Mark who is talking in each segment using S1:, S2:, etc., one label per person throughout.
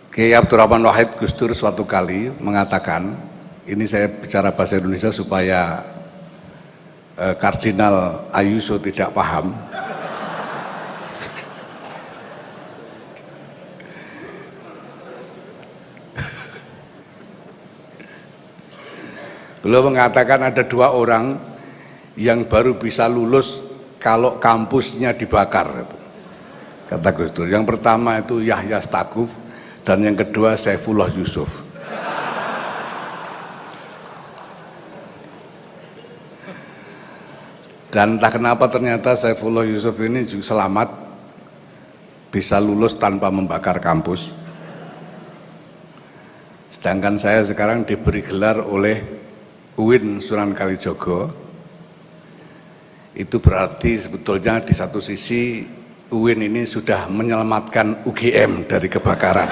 S1: Kiai Abdurrahman Wahid Gus Dur suatu kali mengatakan, ini saya bicara bahasa Indonesia supaya Kardinal Ayuso tidak paham. Beliau mengatakan ada dua orang yang baru bisa lulus kalau kampusnya dibakar, kata Gus Dur. Yang pertama itu Yahya Stakuf dan yang kedua Saifullah Yusuf. Dan entah kenapa ternyata Saifullah Yusuf ini juga selamat bisa lulus tanpa membakar kampus. Sedangkan saya sekarang diberi gelar oleh UIN Sunan Kalijogo. Itu berarti sebetulnya di satu sisi UIN ini sudah menyelamatkan UGM dari kebakaran.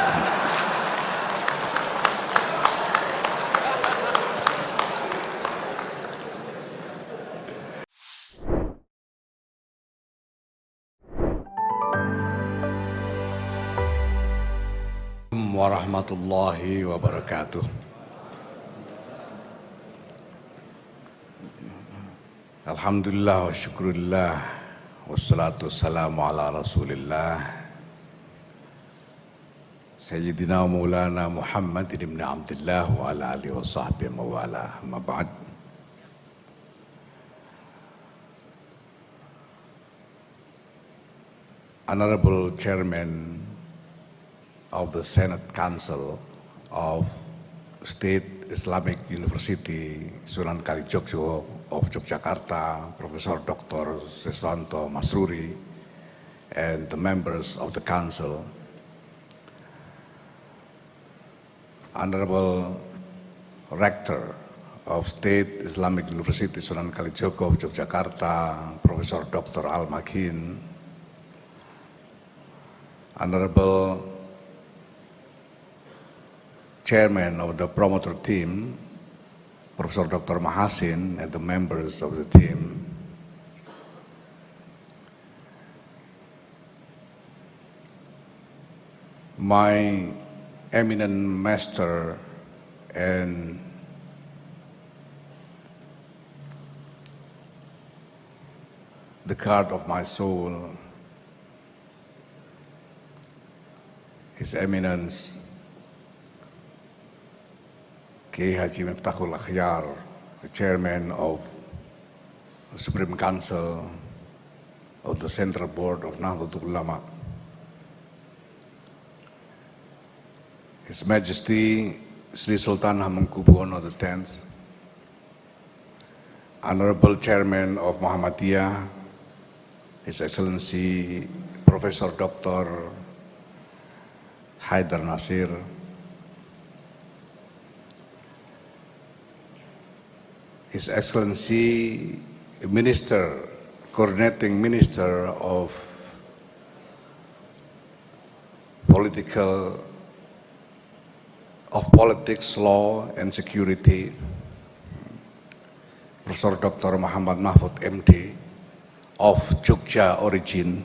S1: Warahmatullahi wabarakatuh. Alhamdulillah wa syukurillah wassalatu wassalamu ala rasulillah Sayyidina wa maulana Muhammad ibn Abdullah wa ala alihi wa sahbihi wa ala amma ba'd. Honorable Chairman of the Senate Council of State Islamic University Sunan Kalijogo of Yogyakarta, Professor Dr. Siswanto Masruri, and the members of the council, Honorable Rector of State Islamic University Sunan Kalijogo of Yogyakarta, Professor Dr. Al-Makin, Honorable Chairman of the promoter team, Professor Dr. Mahasin, and the members of the team, my eminent master and the guard of my soul, His Eminence Kiai Haji Miftahul Akhyar, the Chairman of the Supreme Council of the Central Board of Nahdlatul Ulama, His Majesty Sri Sultan Hamengkubuwono X, Honorable Chairman of Muhammadiyah, His Excellency Professor Dr. Haidar Nasir, His Excellency Minister, Coordinating Minister of Politics, Law and Security, Professor Dr. Muhammad Mahfud MD of Jogja origin,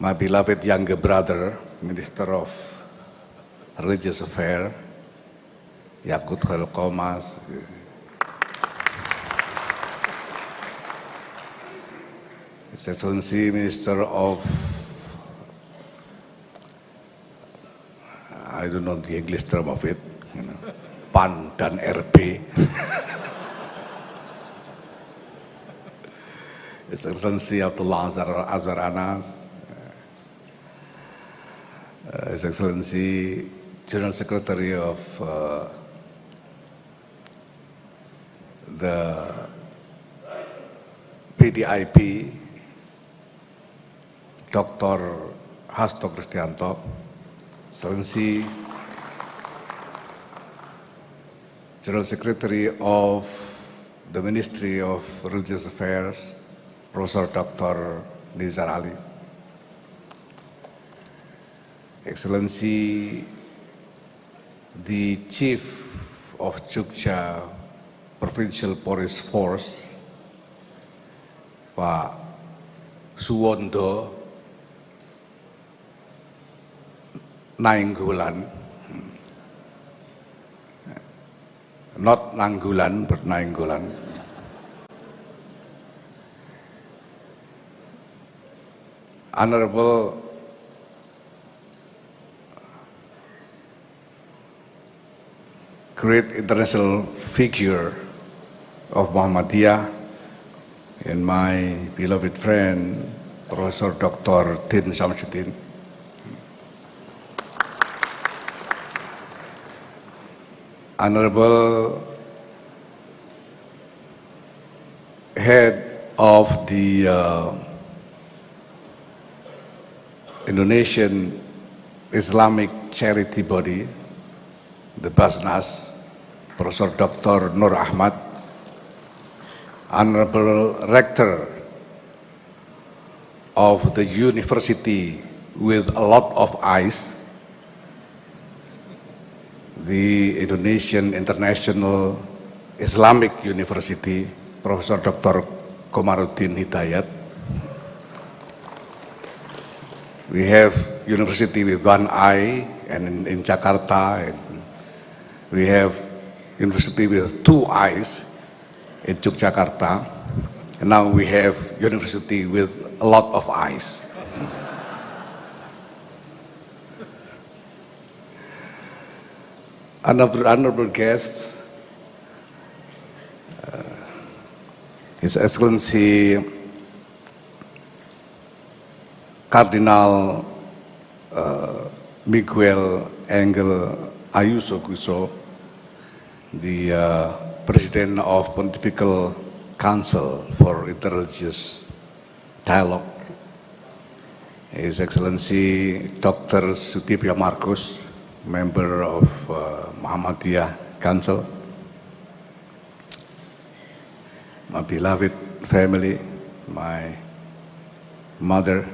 S1: my beloved younger brother, Minister of Religious Affairs, Yakut Khairul Qomas, His Excellency Minister of, I don't know the English term of it, PAN dan RB, His Excellency Abdullah Azwar Anas, His Excellency General Secretary of the PDIP, Dr. Hasto Kristianto, Excellency General Secretary of the Ministry of Religious Affairs, Professor Dr. Nizar Ali, Excellency the Chief of Jogja Provincial Police Force, Pak Suwondo Nainggolan, not Nanggulan, but Nainggolan. Honorable great international figure of Muhammadiyah and my beloved friend, Professor Dr. Din Samsudin. Honorable head of the Indonesian Islamic charity body, the Basnas, Professor Dr. Nur Ahmad, Honorable Rector of the university with a lot of eyes, the Indonesian International Islamic University, Professor Dr. Komarudin Hidayat. We have university with one eye, and in Jakarta, and we have university with two eyes in Yogyakarta, and now we have university with a lot of eyes. Honorable guests, His Excellency Cardinal Miguel Angel Ayuso Cuso, the President of Pontifical Council for Interreligious Dialogue, His Excellency Dr. Sutipya Markus, member of Muhammadiyah Council, my beloved family, my mother,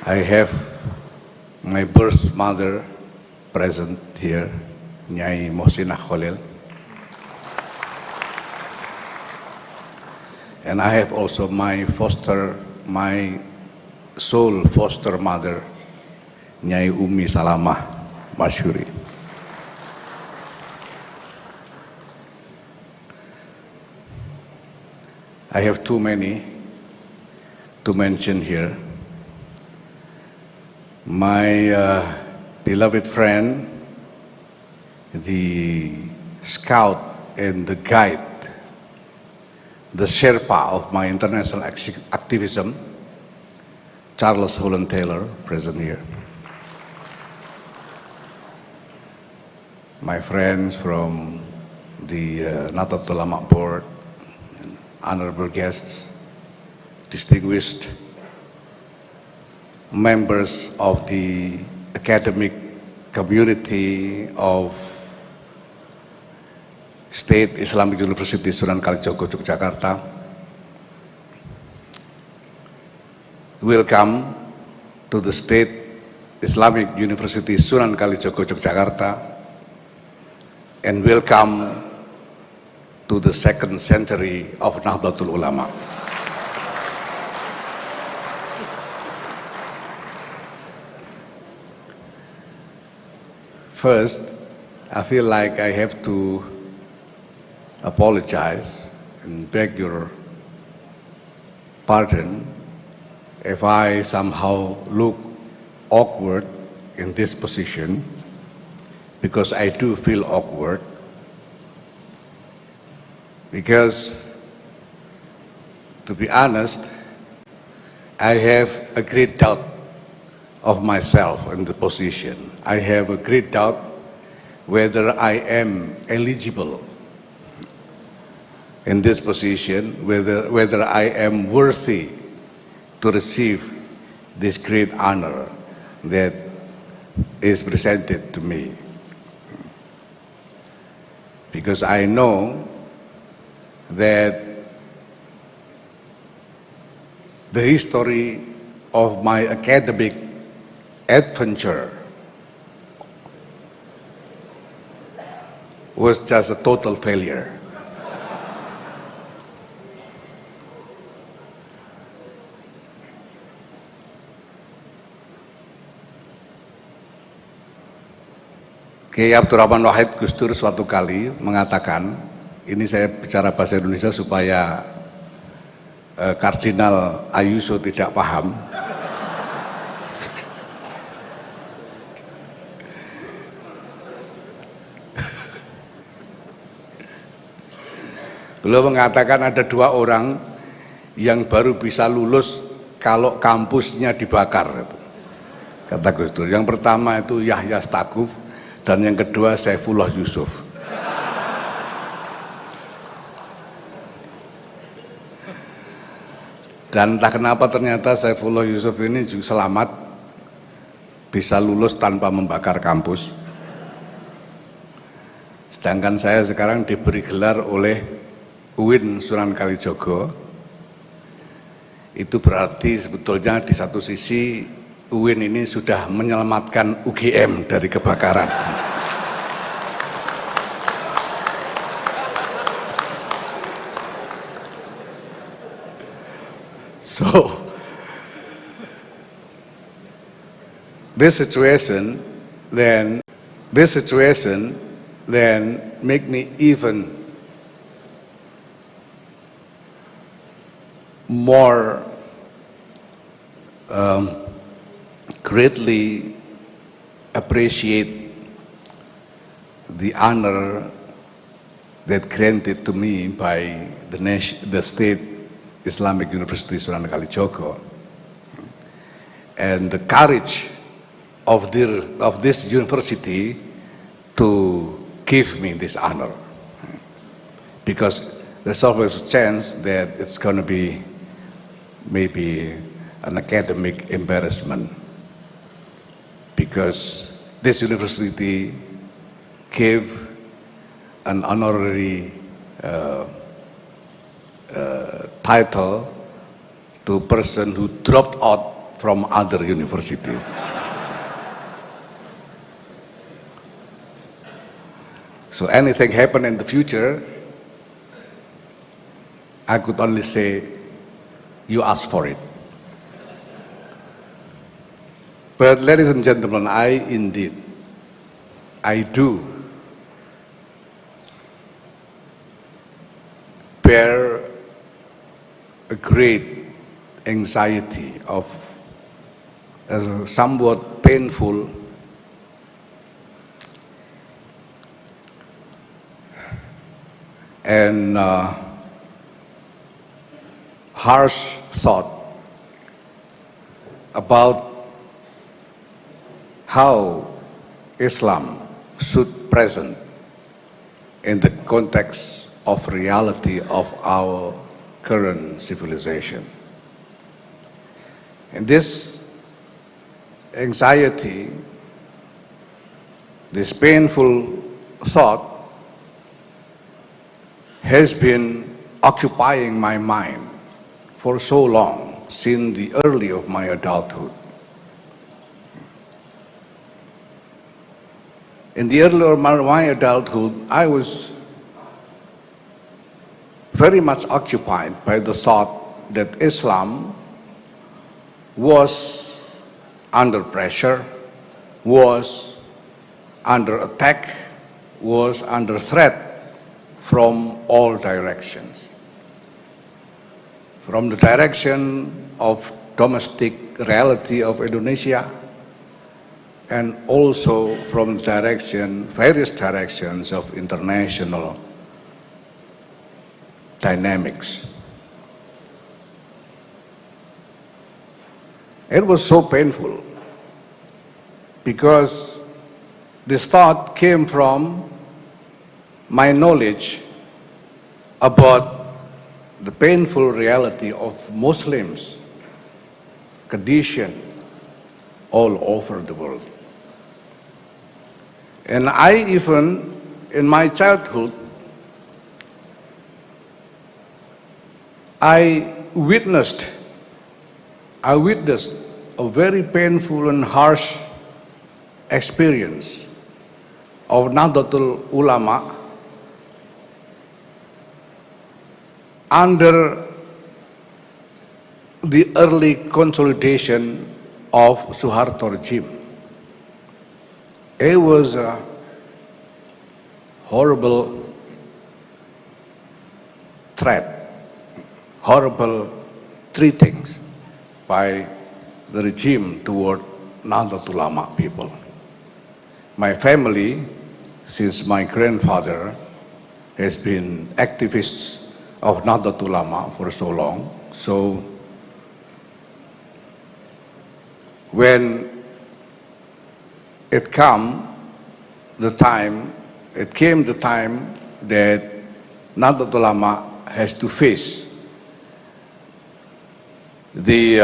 S1: I have my birth mother present here, Nyai Mohsinah Khalil. And I have also my soul foster mother, Nyai Umi Salamah Masyuri. I have too many to mention here. My beloved friend, the scout and the guide, the Sherpa of my international activism, Charles Holland Taylor, present here. My friends from the Nahdlatul Ulama Board, honorable guests, distinguished members of the academic community of State Islamic University Sunan Kalijogo, Yogyakarta. Welcome to the State Islamic University Sunan Kalijogo, Yogyakarta, and welcome to the 2nd century of Nahdlatul Ulama. First, I feel like I have to apologize and beg your pardon if I somehow look awkward in this position, because I do feel awkward, because to be honest, I have a great doubt of myself in the position. I have a great doubt whether I am eligible in this position, whether I am worthy to receive this great honor that is presented to me. Because I know that the history of my academic adventure was just a total failure. Kiai Abdurrahman Wahid Gus Dur suatu kali mengatakan, ini saya bicara bahasa Indonesia supaya Kardinal Ayuso tidak paham. Beliau mengatakan ada dua orang yang baru bisa lulus kalau kampusnya dibakar. Kata Gus Dur. Yang pertama itu Yahya Stakuf, dan yang kedua Saifullah Yusuf. Dan entah kenapa ternyata Saifullah Yusuf ini juga selamat bisa lulus tanpa membakar kampus. Sedangkan saya sekarang diberi gelar oleh UIN Sunan Kalijogo. Itu berarti sebetulnya di satu sisi UIN ini sudah menyelamatkan UGM dari kebakaran. So, this situation then make me even more greatly appreciate the honor that granted to me by the State Islamic University Sunan Kalijogo, and the courage of this university to give me this honor, because there's always a chance that it's going to be maybe an academic embarrassment, because this university gave an honorary title to a person who dropped out from other university. So anything happen in the future, I could only say, you asked for it. But ladies and gentlemen, I do bear a great anxiety of a somewhat painful and harsh thought about how Islam should present in the context of reality of our current civilization. And this anxiety, this painful thought has been occupying my mind for so long, since the early of my adulthood. In the early of my adulthood, I was very much occupied by the thought that Islam was under pressure, was under attack, was under threat from all directions. From the direction of domestic reality of Indonesia, and also from various directions of international dynamics. It was so painful because this thought came from my knowledge about the painful reality of Muslims condition all over the world. And I even, in my childhood, I witnessed a very painful and harsh experience of Nahdlatul Ulama under the early consolidation of Suharto regime. It was a horrible threat, horrible treatings by the regime toward Nahdlatul Ulama people. My family, since my grandfather has been activists of Nahdlatul Ulama for so long, so when it came the time that Nahdlatul Ulama has to face the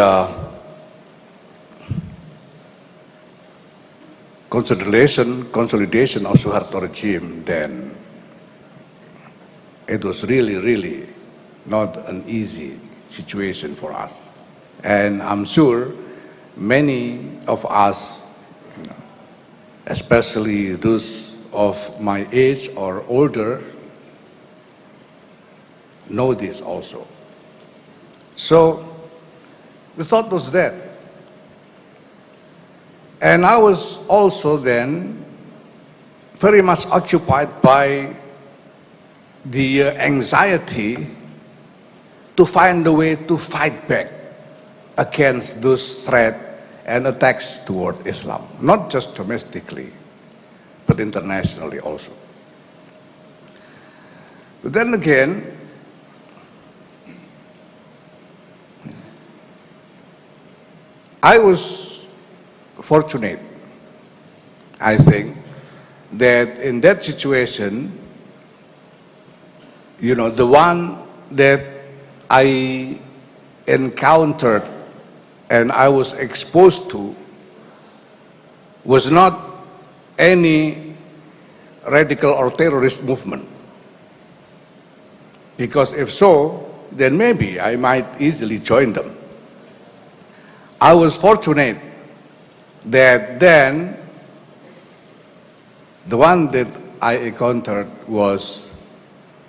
S1: consolidation of Suharto regime, then it was really not an easy situation for us. And I'm sure many of us, especially those of my age or older, know this also. So the thought was that. And I was also then very much occupied by the anxiety to find a way to fight back against those threats and attacks toward Islam, not just domestically, but internationally also. But then again, I was fortunate, I think, that in that situation, the one that I encountered and I was exposed to was not any radical or terrorist movement. Because if so, then maybe I might easily join them. I was fortunate that then the one that I encountered was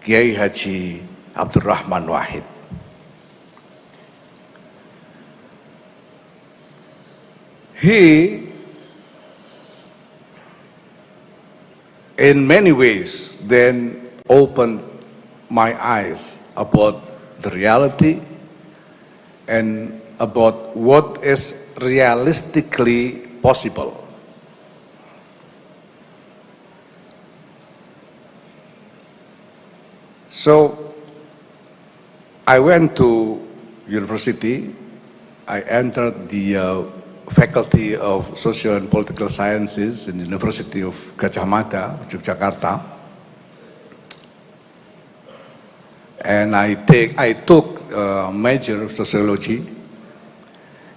S1: Kiai Haji Abdul Rahman Wahid. He, in many ways, then opened my eyes about the reality and about what is realistically possible. So I went to university. I entered the Faculty of Social and Political Sciences in the University of Gadjah Mada, Yogyakarta. And I took a major of sociology.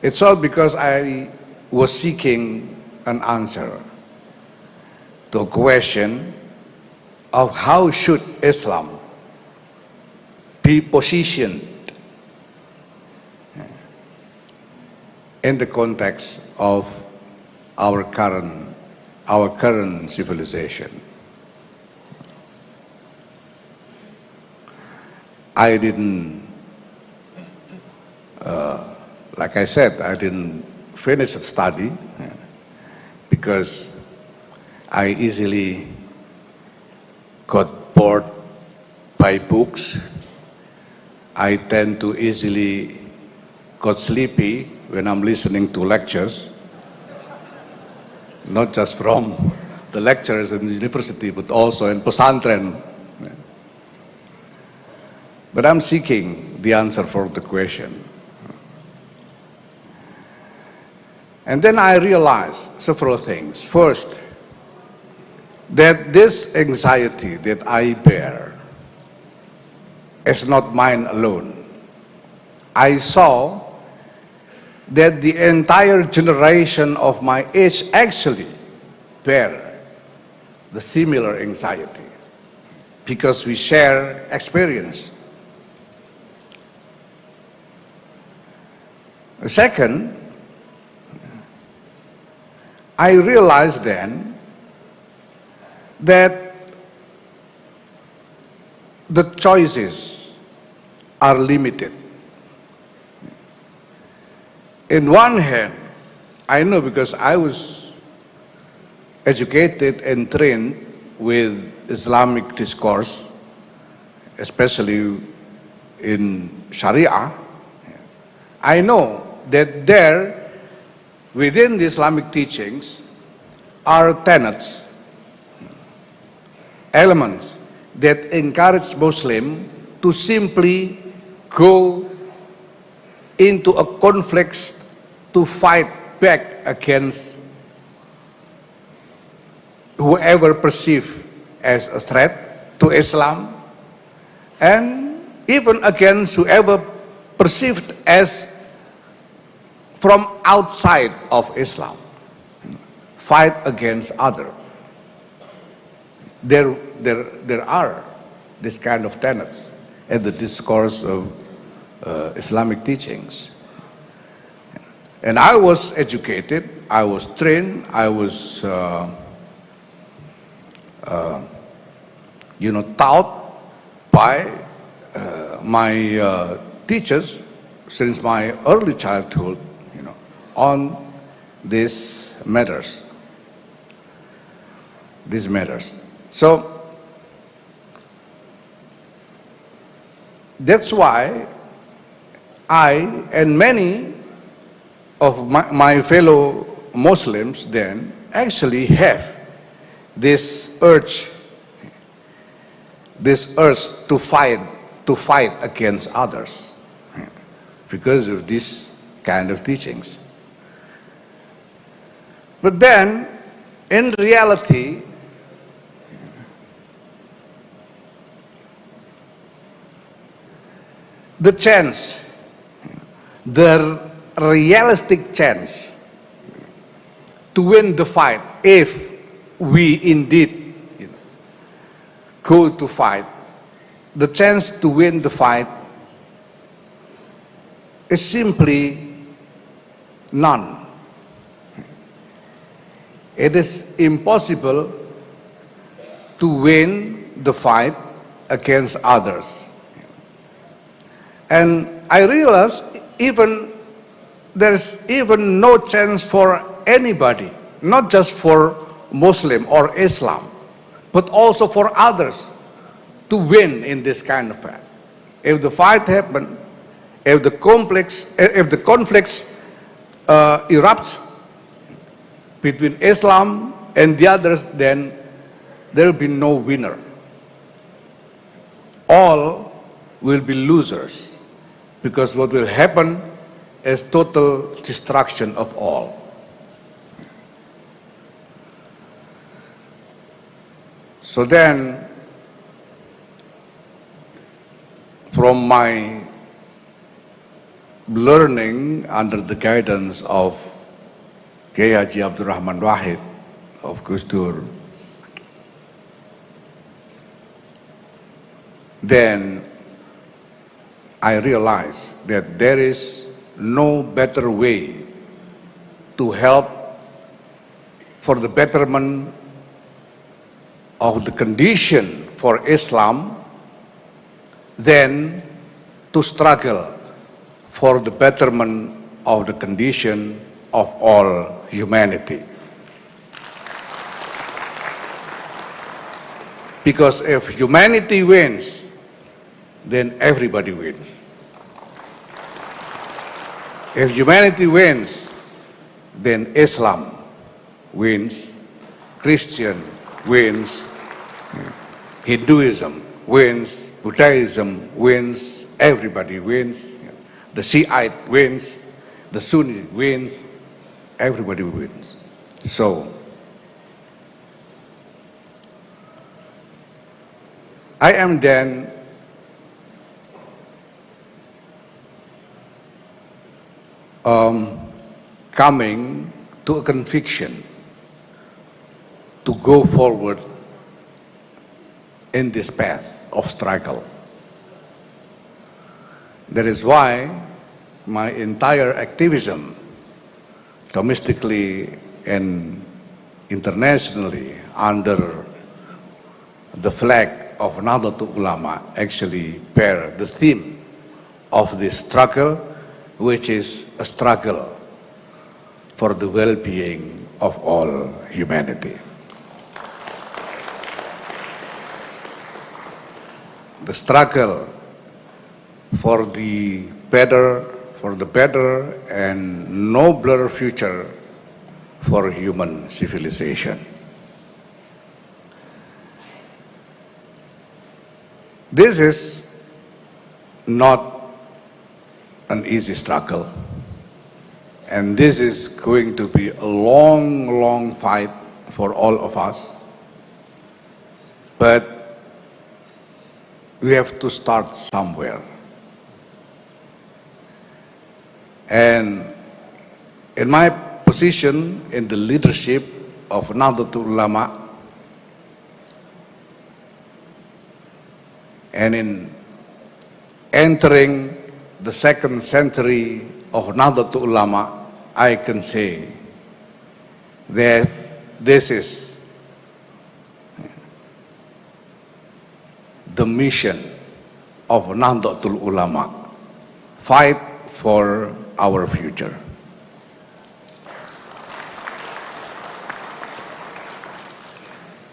S1: It's all because I was seeking an answer to a question of how should Islam be positioned in the context of our current civilization. I didn't, like I said, I didn't finish the study because I easily got bored by books. I tend to easily got sleepy when I'm listening to lectures, not just from the lecturers in the university, but also in pesantren. But I'm seeking the answer for the question. And then I realized several things. First, that this anxiety that I bear is not mine alone. I saw that the entire generation of my age actually bear the similar anxiety because we share experience. Second, I realized then that the choices are limited. In one hand, I know because I was educated and trained with Islamic discourse, especially in Sharia. I know that there, within the Islamic teachings, are tenets, elements that encourage Muslim to simply go into a conflict to fight back against whoever perceived as a threat to Islam, and even against whoever perceived as from outside of Islam. Fight against other. There are this kind of tenets in the discourse of Islamic teachings. And I was educated, I was trained, I was taught by my teachers since my early childhood, on these matters. So that's why I and many of my fellow Muslims then actually have this urge to fight against others because of this kind of teachings. But then, in reality, the realistic chance to win the fight, if we indeed go to fight, the chance to win the fight is simply none. It is impossible to win the fight against others. And I realize there's even no chance for anybody, not just for Muslim or Islam, but also for others to win in this kind of fight. If the fight happens, if the conflicts erupts between Islam and the others, then there will be no winner. All will be losers, because what will happen is total destruction of all. So then, from my learning under the guidance of Kiai Haji Abdul Rahman Wahid of Gus Dur, then I realized that there is no better way to help for the betterment of the condition for Islam than to struggle for the betterment of the condition of all humanity. Because if humanity wins, then everybody wins. If humanity wins, then Islam wins, Christian wins, Hinduism wins, Buddhism wins, everybody wins. The Shiite wins, the Sunni wins, everybody wins. So, I am then coming to a conviction to go forward in this path of struggle. That is why my entire activism, domestically and internationally, under the flag of Nahdlatul Ulama, actually bear the theme of this struggle, which is a struggle for the well-being of all humanity. The struggle for the better and nobler future for human civilization. This is not an easy struggle, and this is going to be a long, long fight for all of us. But we have to start somewhere. And in my position in the leadership of Nahdlatul Ulama, and in entering the second century of Nahdlatul Ulama, I can say that this is the mission of Nahdlatul Ulama: fight for our future.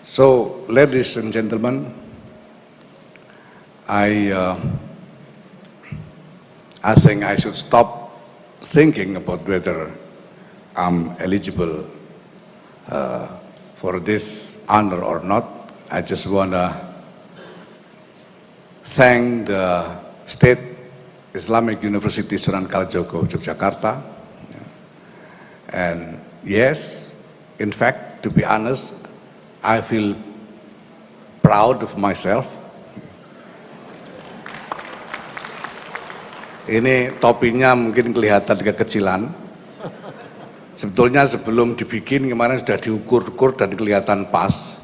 S1: So, ladies and gentlemen, I think I should stop thinking about whether I'm eligible for this honor or not. I just want to thank the State Islamic University Sunan Kalijogo, Yogyakarta. And yes, in fact, to be honest, I feel proud of myself. Ini topinya mungkin kelihatan kekecilan. Sebetulnya sebelum dibikin kemarin sudah diukur-ukur dan kelihatan pas.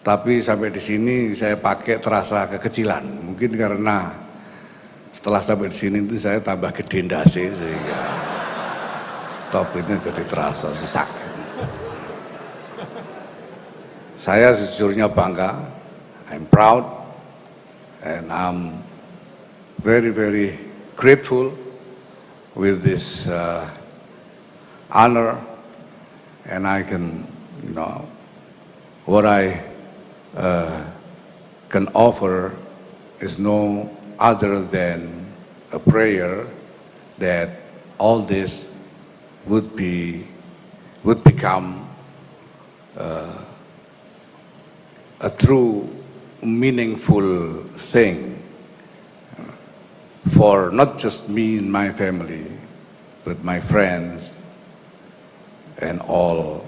S1: Tapi sampai di sini saya pakai terasa kekecilan. Mungkin karena setelah sampai di sini itu saya tambah gede ndase sehingga topinya jadi terasa sesak. Saya sejujurnya bangga. I'm proud and I'm very, very grateful with this honor, and I can, what I can offer is no other than a prayer that all this would become a true, meaningful thing for not just me and my family, but my friends and all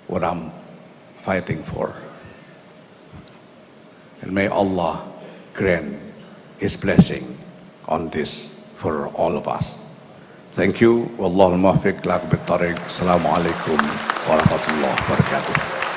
S1: what I'm fighting for. And may Allah grant His blessing on this for all of us. Thank you. Wallahul muwaffiq ila aqwamit thoriq. Assalamualaikum warahmatullahi wabarakatuh.